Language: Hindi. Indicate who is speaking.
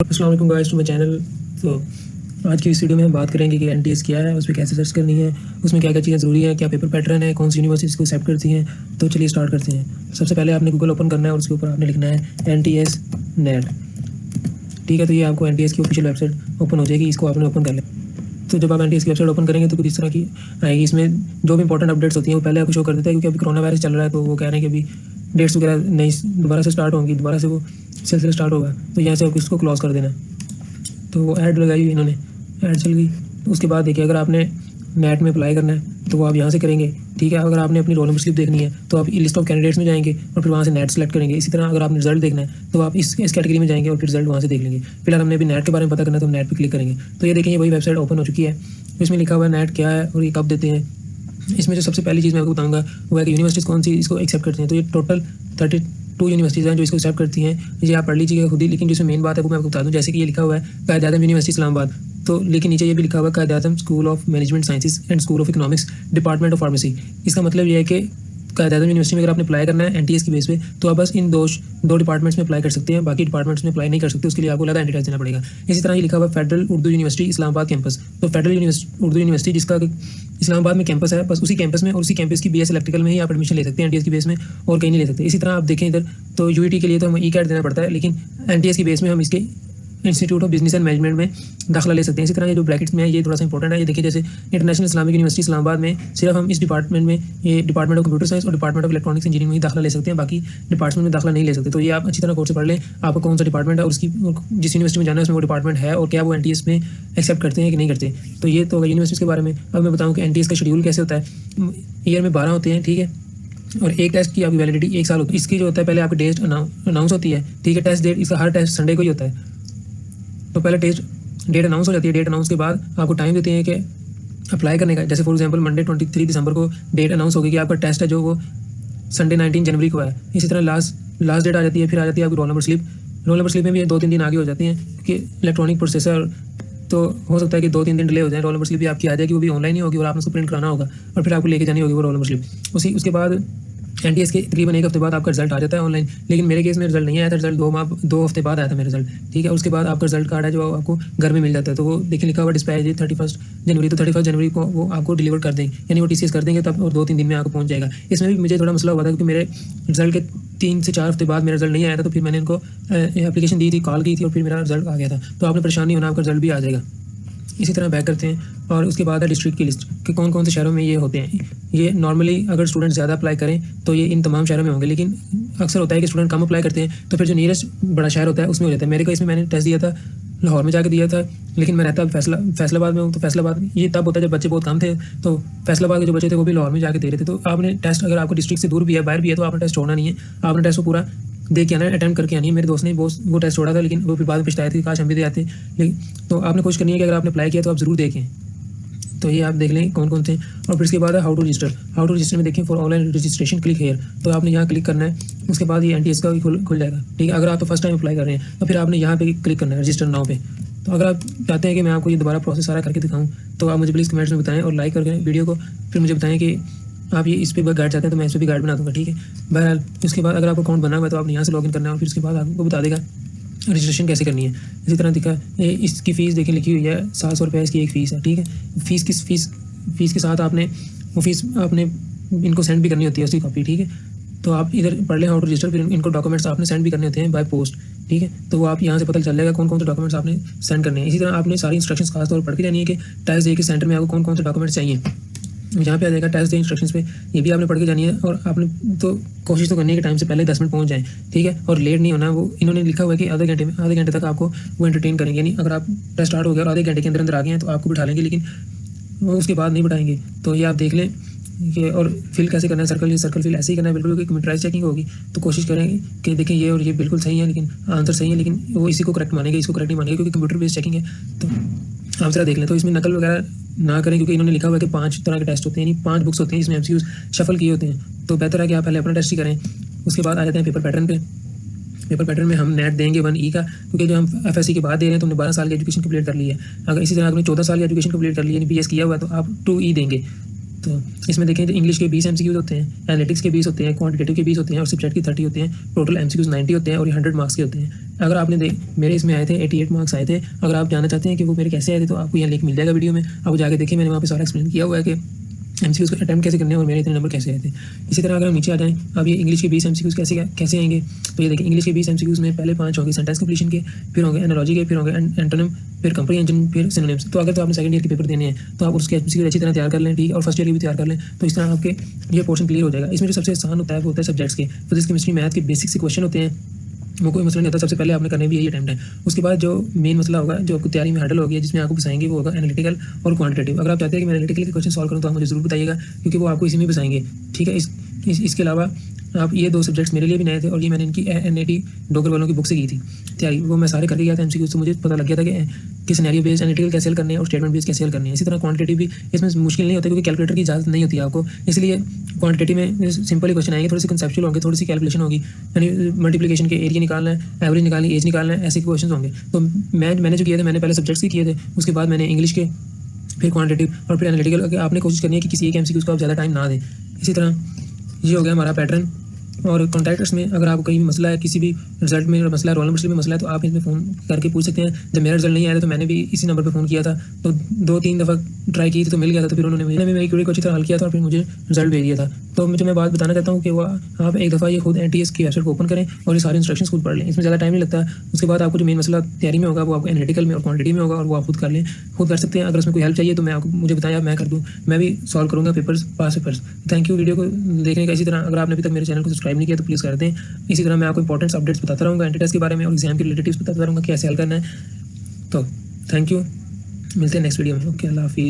Speaker 1: अस्सलाम वालेकुम गाइस टू माय चैनल। तो आज की इस वीडियो में हम बात करेंगे कि एनटीएस क्या है, उस पर कैसे सर्च करनी है, उसमें क्या क्या चीज़ें ज़रूरी है, क्या पेपर पैटर्न है, कौन सी यूनिवर्सिटीज़ को एक्सेप्ट करती हैं। तो चलिए स्टार्ट करते हैं। सबसे पहले आपने गूगल ओपन करना है और उसके ऊपर आपने लिखना है एनटीएस नेट। ठीक है, तो ये आपको एनटीएस की ऑफिशियल वेबसाइट ओपन हो जाएगी, इसको आपने ओपन कर लिया। तो जब आप एनटीएस की वेबसाइट ओपन करेंगे तो कुछ इस तरह की आएगी। इसमें जो भी इंपॉर्टेंट अपडेट्स होती हैं वो पहले आपको शो कर देता है, क्योंकि अभी कोरोना वायरस चल रहा है, तो वो कह रहे हैं कि अभी डेट्स वगैरह नई दोबारा से स्टार्ट होंगी, दोबारा से वो सिलसिला स्टार्ट होगा, तो यहाँ से आपको इसको क्लोज कर देना है। तो वो ऐड लगाई हुई इन्होंने, ऐड चल गई। तो उसके बाद देखिए, अगर आपने नेट में अप्लाई करना है तो वो आप यहाँ से करेंगे। ठीक है, अगर आपने अपनी रोल नंबर स्लिप देखनी है तो आप लिस्ट ऑफ कैंडिडेट्स में जाएंगे और फिर वहाँ से नेट सेलेक्ट करेंगे। इसी तरह अगर आपने रिजल्ट देखना है तो आप इस कैटेगरी में जाएंगे और फिर रिजल्ट वहाँ से देख लेंगे। फिलहाल हमने अभी नेट के बारे में पता करना है तो हम नेट पर क्लिक करेंगे। तो ये देखेंगे वही वेबसाइट ओपन हो चुकी है। इसमें लिखा हुआ है नेट क्या है और ये कब देते हैं। इसमें जो सबसे पहली चीज़ मैं आपको बताऊंगा वो है कि यूनिवर्सिटीज़ कौन सी इसको एक्सेप्ट करती हैं। तो ये टोटल 32 यूनिवर्सिटीज़ हैं जो इसको एक्सेप्ट करती हैं। ये आप पढ़ लीजिएगा खुद ही, लेकिन जिसमें मेन बात है वो मैं आपको बता दूं। जैसे कि ये लिखा हुआ है कायद-ए-आज़म यूनिवर्सिटी इस्लामाबाद, तो लेकिन नीचे ये भी लिखा हुआ है Quaid-e-Azam school of management sciences and school of economics department of pharmacy. इसका मतलब ये है कि कायद-ए-आज़म यूनिवर्सिटी में अगर आपने अप्लाई करना है एनटीएस की बेस पे तो आप बस इन दो डिपार्टमेंट्स में अप्लाई कर सकते हैं, बाकी डिपार्टमेंट्स में अप्लाई नहीं कर सकते। उसके लिए आपको अलग एंट्री देना पड़ेगा। इसी तरह ये लिखा हुआ है federal Urdu university Islamabad campus. तो फेडरल उर्दू यूनिवर्सिटी जिसका इस्लामाबाद में कैंपस है, बस उसी कैंपस में और उसी कैंपस की बीएस इलेक्ट्रिकल में ही आप एडमिशन ले सकते हैं एनटीएस की बेस में, और कहीं नहीं ले सकते। इसी तरह आप देखें इधर, तो यूईटी के लिए तो हमें ई कैट देना पड़ता है, लेकिन एनटीएस की बेस में हम इसके institute of business and management में दाखिला ले सकते हैं। इसी तरह ये जो ब्रैकेट्स में है ये थोड़ा सा इंपॉर्टेंट है। ये देखिए, जैसे इंटरनेशनल इस्लामिक यूनिवर्सिटी इस्लामाबाद में सिर्फ हम इस डिपार्टमेंट में, ये डिपार्टमेंट ऑफ कंप्यूटर साइंस और डिपार्टमेंट ऑफ इलेक्ट्रॉनिक्स इंजीनियरिंग में ही दाखिला ले सकते हैं, बाकी डिपार्टमेंट में दाखिला नहीं ले सकते। तो ये आप अच्छी तरह कोर्स से पढ़ लें, आपको कौन सा डिपार्टमेंट है और उसकी जिस यूनिवर्सिटी में जाना है उसमें वो डिपार्टमेंट है और क्या वो एनटीएस में एक्सेप्ट करते हैं कि नहीं करते। तो ये तो यूनिवर्सिटीज़ के बारे में। अब मैं बताऊँ कि एनटीएस का शेड्यूल कैसे होता है। ईयर में 12 होते हैं, ठीक है, और एक टेस्ट की आपकी वैलिडिटी 1 साल होती है। इसकी जो होता है पहले आपकी डेट अनाउंस होती है, ठीक है, टेस्ट डेट, इसका हर टेस्ट संडे को ही होता है। तो पहले टेस्ट डेट अनाउंस हो जाती है, डेट अनाउंस के बाद आपको टाइम देते हैं कि अप्लाई करने का। जैसे फॉर एग्जांपल मंडे 23 दिसंबर को डेट अनाउंस होगी कि आपका टेस्ट है जो वो संडे 19 जनवरी को है। इसी तरह लास्ट डेट आ जाती है, फिर आ जाती है आपकी roll number slip. Roll number slip में भी 2-3 दिन आगे हो जाती हैं, क्योंकि इलेक्ट्रॉनिक प्रोसेसर, तो हो सकता है कि 2-3 दिन डिले हो जाए। रोल नंबर स्लिप भी आपकी आ जाएगी, वो भी ऑनलाइन ही होगी और आपने उसको प्रिंट कराना होगा और फिर आपको लेके जानी होगी वो रोल नंबर स्लिप। उसके बाद एनटीएस के तकरीबन 1 हफ्ते बाद आपका रिजल्ट आ जाता है ऑनलाइन। लेकिन मेरे केस में रिजल्ट नहीं आया था, रिजल्ट 2 हफ्ते बाद आया था मेरा रिजल्ट, ठीक है। उसके बाद आपका रिजल्ट कार्ड है जो आपको घर में मिल जाता है। तो वो देखिए लिखा हुआ डिस्पैच 31 जनवरी, तो 31 जनवरी को वो आपको डिलीवर कर देंगे, यानी वो टीसीएस कर देंगे तब, और 2-3 दिन में आपको पहुंच जाएगा। इसमें भी मुझे थोड़ा मसला हुआ था, क्योंकि मेरे रिजल्ट के 3 से 4 हफ्ते बाद मेरा रिजल्ट नहीं आया था। तो फिर मैंने इनको एप्लीकेशन दी थी, कॉल की थी, और फिर मेरा रिजल्ट आ गया था। तो आपने परेशान नहीं होना, आपका रिजल्ट भी आ जाएगा। इसी तरह बैक करते हैं, और उसके बाद है डिस्ट्रिक्ट की लिस्ट कि कौन कौन से शहरों में ये होते हैं। ये नॉर्मली अगर स्टूडेंट ज़्यादा अप्लाई करें तो ये इन तमाम शहरों में होंगे, लेकिन अक्सर होता है कि स्टूडेंट कम अप्लाई करते हैं तो फिर जो नियरेस्ट बड़ा शहर होता है उसमें हो जाता है। मेरे को इसमें मैंने टेस्ट दिया था लाहौर में जाकर दिया था, लेकिन मैं रहता फैसलाबाद में हूँ। तो फैसलाबाद ये तब होता है जब बच्चे बहुत कम थे, तो फैसलाबाद के जो बच्चे थे वो भी लाहौर में जाकर दे रहे थे। तो आपने टेस्ट, अगर आपको डिस्ट्रिक्ट से दूर भी है, बाहर भी है, तो आपने टेस्ट छोड़ना नहीं है, आपने टेस्ट को पूरा दे के आना है, अटेम्प्ट करके आनी है। मेरे दोस्त ने वो टेस्ट छोड़ा था, लेकिन वो फिर बाद में पछताए थे, काश हम भी दे आते। लेकिन तो आपने कोशिश करनी है कि अगर आपने अप्लाई किया तो आप ज़रूर देखें। तो ये आप देख लें कौन कौन थे। और फिर इसके बाद है हाउ टू रजिस्टर में देखें for online registration click here, तो आपने यहाँ क्लिक करना है। उसके बाद ये एनटीएस का भी खुल जाएगा, ठीक है। अगर आप तो फर्स्ट टाइम अप्लाई कर रहे हैं तो फिर आपने यहाँ पे क्लिक करना है रजिस्टर नाउ पे। तो अगर आप चाहते हैं कि मैं आपको ये दोबारा प्रोसेस सारा करके दिखाऊँ तो आप मुझे प्लीज़ कमेंट्स में बताएं और लाइक करके वीडियो को, फिर मुझे बताएं कि आप ये इस पर गाइड चाहते हैं तो मैं इस पर भी गाइड बना दूँगा, ठीक है। बहरहाल उसके बाद अगर आपको अकाउंट बना हुआ है तो आपने यहाँ से लॉगिन करना है, और फिर उसके बाद आपको बता देगा रजिस्ट्रेशन कैसे करनी है। इसी तरह दिखा इसकी फ़ीस देखें लिखी हुई है, 700 रुपये इसकी एक फ़ीस है, ठीक है। फ़ीस के साथ आपने वो फ़ीस आपने इनको सेंड भी करनी होती है उसकी कॉपी, ठीक है। तो आप इधर पढ़ लें हाउ टू रजिस्टर, फिर इनको डॉक्यूमेंट्स आपने सेंड भी करने होते हैं बाय पोस्ट, ठीक है। तो वो आप यहाँ से पता चल जाएगा कौन कौन से डॉक्यूमेंट्स आपने सेंड करने हैं। इसी तरह आपने सारी इंस्ट्रक्शंस खास तौर पर पढ़ के जानी है कि टेस्ट डे के सेंटर में आपको कौन कौन से डॉक्यूमेंट्स चाहिए। यहाँ पे आ जाएगा टेस्ट डे इंस्ट्रक्शंस पे, ये भी आपने पढ़ के जानी है। और आपने तो कोशिश तो करनी है कि टाइम से पहले 10 मिनट पहुँच जाएँ, ठीक है, और लेट नहीं होना। वो इन्होंने लिखा हुआ है कि आधे घंटे तक आपको वो एंटरटेन करेंगे, यानी अगर आप टेस्ट स्टार्ट हो गया और आधे घंटे के अंदर आ गए हैं तो आपको बिठा लेंगे, लेकिन वो उसके बाद नहीं बिठाएंगे। तो ये आप देख लें कि, और फिल कैसे करना है, सर्कल फिल ऐसे ही करना है बिल्कुल, कंप्यूटराइज चेकिंग होगी। तो कोशिश करें कि देखें ये और ये बिल्कुल सही है, लेकिन आंसर सही है, लेकिन वो इसी को करेक्ट मानेंगे, इसको करेक्ट नहीं मानेंगे, क्योंकि कंप्यूटर बेस्ड चेकिंग है। तो आप जरा देख लें। तो इसमें नकल वगैरह ना करें, क्योंकि इन्होंने लिखा हुआ है कि 5 तरह के टेस्ट होते हैं, यानी 5 बुक्स होती हैं जिसमें एमसीक्यूज शफल किए होते हैं। तो बेहतर है कि आप पहले अपना टेस्ट ही करें। उसके बाद आ जाते हैं पेपर पैटर्न पे। पेपर पैटर्न में हम नेट देंगे 1E का, क्योंकि जो हम एफएससी के बाद दे रहे हैं तो हमने 12 साल की एजुकेशन कंप्लीट कर ली है। अगर इसी तरह आपने 14 साल की एजुकेशन कंप्लीट कर ली, यानी बीएस किया हुआ है, तो आप 2E देंगे। तो इसमें देखें तो इंग्लिश के 20 एमसीक्यूज होते हैं, एनालिटिक्स के 20 होते हैं, क्वांटिटेटिव के 20 होते हैं और सब्जेक्ट के 30 होते हैं। टोटल एमसीक्यूज 90 होते हैं और ये 100 मार्क्स के होते हैं। अगर आपने मेरे इसमें आए थे 88 मार्क्स आए थे। अगर आप जानना चाहते हैं कि वो मेरे कैसे आए थे तो आपको यहाँ लिंक मिल जाएगा वीडियो में, आप जाके देखिए, मैंने वहाँ पे सारा एक्सप्लेन किया हुआ है कि एमसीक्यूज को अटैम्प्ट कैसे करने हैं और मेरे इतने नंबर कैसे आए थे। इसी तरह अगर हम नीचे आ जाएँ, अब ये इंग्लिश के 20 एमसीक्यूज कैसे आएंगे, तो ये देखिए इंग्लिश के 20 एमसीक्यूज में पहले 5 होंगे सेंटेंस कंप्लीशन के, फिर होंगे एनालॉजी के, फिर होंगे एंटोनिम, फिर कंप्रीहेंशन, फिर सिनोनिम्स। तो अगर तो आपने सेकंड ईयर के पेपर देने हैं तो आप उसके एमसीक्यूज अच्छी तरह तैयार कर लें, ठीक है, और फर्स्ट ईयर के भी तैयार कर लें, तो इस तरह आपके ये पोर्शन क्लियर हो जाएगा। इसमें जो सबसे आसान होता है वो होता है सब्जेक्ट्स के, फिजिक्स केमिस्ट्री मैथ के बेसिक से क्वेश्चन होते हैं, वो कोई मसला नहीं होता। सबसे पहले आपने करने भी यही अटैम्प्ट है। उसके बाद जो मेन मसला होगा जो आपको तैयारी में हर्डल होगी जिसमें आपको फंसाएंगे वो होगा एनालिटिकल और क्वांटिटेटिव। अगर आप चाहते हैं कि मैं एनालिटिकल के क्वेश्चन सॉल्व करूँ तो आप मुझे जरूर बताइएगा, क्योंकि वो आपको इसी में फंसाएंगे, ठीक है। इसके अलावा आप ये 2 सब्जेक्ट्स मेरे लिए भी नए थे और ये मैंने इनकी NAT डोगर वालों की बुक से की थी तैयारी, वो मैं सारे करके गया था एमसीक्यूज, तो मुझे पता लग गया था कि सिनेरियो बेस्ड एनालिटिकल कैसे हल करने हैं और स्टेटमेंट बेस्ड कैसे हल करने हैं। इसी तरह क्वांटिटेटिव भी इसमें मुश्किल नहीं होता क्योंकि कैलकुलेटर की इजाजत नहीं होती है आपको, इसलिए क्वांटिटेटिव में सिंपल ही क्वेश्चन आएंगे, थोड़ी सी कंसेप्चुअल होंगे, थोड़ी सी कैलकुलेशन होगी, यानी मल्टीप्लिकेशन के एरिया निकालना है, एवरेज निकालनी, एज निकालना है, ऐसे क्वेश्चन होंगे। तो मैंने जो किए थे, मैंने पहले सब्जेक्ट्स के किए थे, उसके बाद मैंने इंग्लिश के, फिर क्वांटिटेटिव और फिर एनालिटिकल। आपने कोशिश करनी है कि किसी एक एमसीक्यूज को आप ज़्यादा टाइम ना दें। इसी तरह ये हो गया हमारा पैटर्न। और कॉन्टैक्टर्स में अगर आपको कहीं भी मसला है, किसी भी रिजल्ट में मसला है, रोल नंबर में मसला है, तो आप इसमें फ़ोन करके पूछ सकते हैं। जब मेरा रिजल्ट नहीं आया था तो मैंने भी इसी नंबर पर फ़ोन किया था, तो 2-3 दफ़ा ट्राई की थी तो मिल गया था, तो फिर उन्होंने मेरी क्वेरी को अच्छी तरह हल किया था और फिर मुझे रिजल्ट भेज दिया था। तो मुझे मैं बात बताना चाहता हूँ कि वो आप एक दफ़ा ये खुद NTS की वेबसाइट को ओपन करें और ये सारे इंस्ट्रक्शंस खुद पढ़ लें, इसमें ज़्यादा टाइम नहीं लगता। उसके बाद आपको जो मेन मसला तैयारी में होगा वो आपको एनालिटिकल में और क्वांटिटी में होगा और वो आप खुद कर लें, खुद कर सकते हैं। अगर उसमें कोई हेल्प चाहिए तो मुझे बताया, मैं कर दूँ, मैं भी सॉल्व करूँगा पेपर्स। थैंक यू वीडियो को देखने का। इसी तरह अगर आपने अभी तक मेरे चैनल को सब्सक्राइब नहीं किया तो प्लीज़ कर दें। इसी तरह मैं आपको इंपॉर्टेंट अपडेट्स बताता रहूँगा एंटी टेस्ट के बारे में और एग्जाम के रिलेटिव्स बताता रहूँगा कैसे हल करना है। तो थैंक यू, मिलते हैं नेक्स्ट वीडियो में। ओके, अल्लाह हाफिज़।